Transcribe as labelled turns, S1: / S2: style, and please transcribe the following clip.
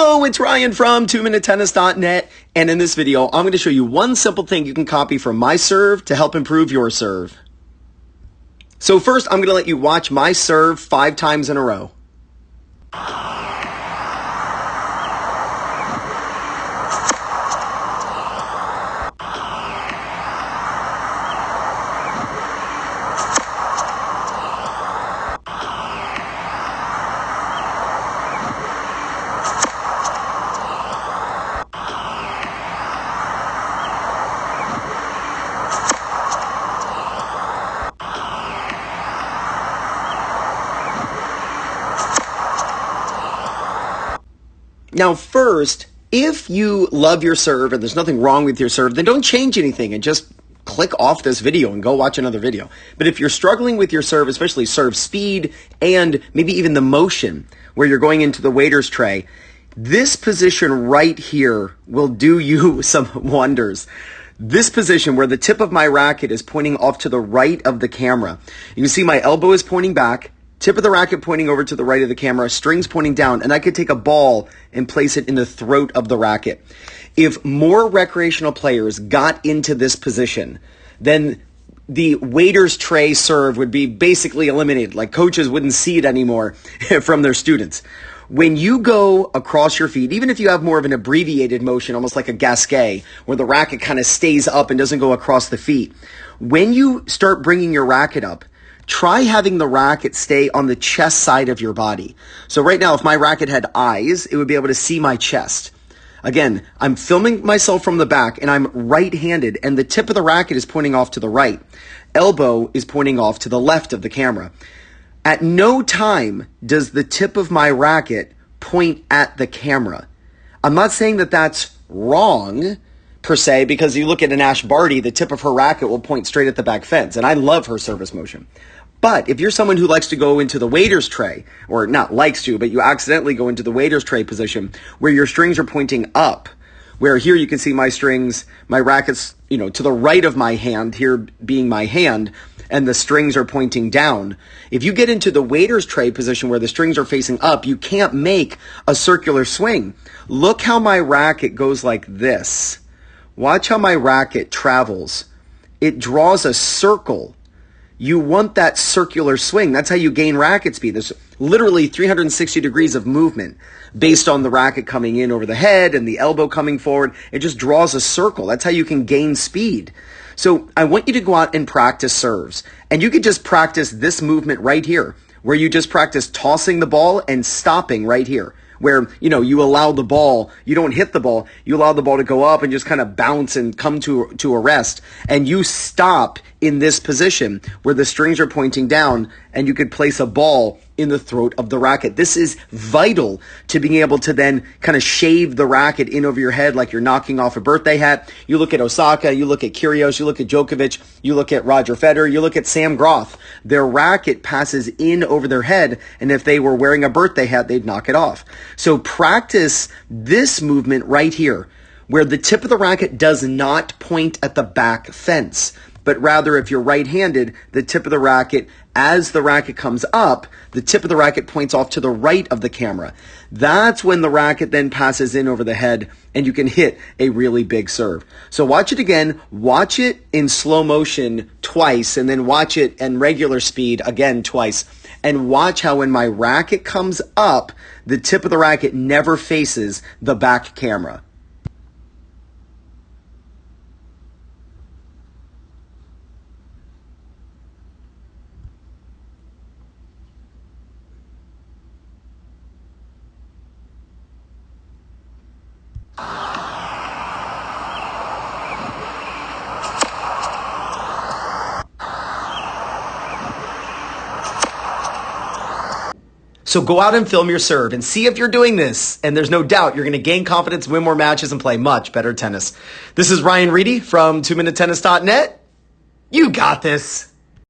S1: Hello, it's Ryan from 2minutetennis.net, and in this video, I'm going to show you one simple thing you can copy from my serve to help improve your serve. So first, I'm going to let you watch my serve 5 times in a row. Now first, if you love your serve and there's nothing wrong with your serve, then don't change anything and just click off this video and go watch another video. But if you're struggling with your serve, especially serve speed and maybe even the motion where you're going into the waiter's tray, this position right here will do you some wonders. This position where the tip of my racket is pointing off to the right of the camera. You can see my elbow is pointing back, tip of the racket pointing over to the right of the camera, strings pointing down, and I could take a ball and place it in the throat of the racket. If more recreational players got into this position, then the waiter's tray serve would be basically eliminated. Like coaches wouldn't see it anymore from their students. When you go across your feet, even if you have more of an abbreviated motion, almost like a gasquet, where the racket kind of stays up and doesn't go across the feet, when you start bringing your racket up, try having the racket stay on the chest side of your body. So right now, if my racket had eyes, it would be able to see my chest. Again, I'm filming myself from the back and I'm right-handed and the tip of the racket is pointing off to the right. Elbow is pointing off to the left of the camera. At no time does the tip of my racket point at the camera. I'm not saying that that's wrong per se, because you look at an Ash Barty, the tip of her racket will point straight at the back fence, and I love her service motion. But if you're someone who likes to go into the waiter's tray, or not likes to, but you accidentally go into the waiter's tray position where your strings are pointing up, where here you can see my strings, my racket's, to the right of my hand, here being my hand, and the strings are pointing down. If you get into the waiter's tray position where the strings are facing up, you can't make a circular swing. Look how my racket goes like this. Watch how my racket travels. It draws a circle. You want that circular swing. That's how you gain racket speed. There's literally 360 degrees of movement based on the racket coming in over the head and the elbow coming forward. It just draws a circle. That's how you can gain speed. So I want you to go out and practice serves. And you could just practice this movement right here, where you just practice tossing the ball and stopping right here, where, you allow the ball, you don't hit the ball, you allow the ball to go up and just kind of bounce and come to a rest. And you stop in this position where the strings are pointing down and you could place a ball in the throat of the racket. This is vital to being able to then kind of shave the racket in over your head like you're knocking off a birthday hat. You look at Osaka, you look at Kyrgios, you look at Djokovic, you look at Roger Federer, you look at Sam Groth. Their racket passes in over their head, and if they were wearing a birthday hat, they'd knock it off. So practice this movement right here, where the tip of the racket does not point at the back fence, but rather if you're right-handed, the tip of the racket, as the racket comes up, the tip of the racket points off to the right of the camera. That's when the racket then passes in over the head and you can hit a really big serve. So watch it again, watch it in slow motion twice, and then watch it in regular speed again twice. And watch how when my racket comes up, the tip of the racket never faces the back camera. So go out and film your serve and see if you're doing this. And there's no doubt you're going to gain confidence, win more matches, and play much better tennis. This is Ryan Reedy from 2minutetennis.net. You got this.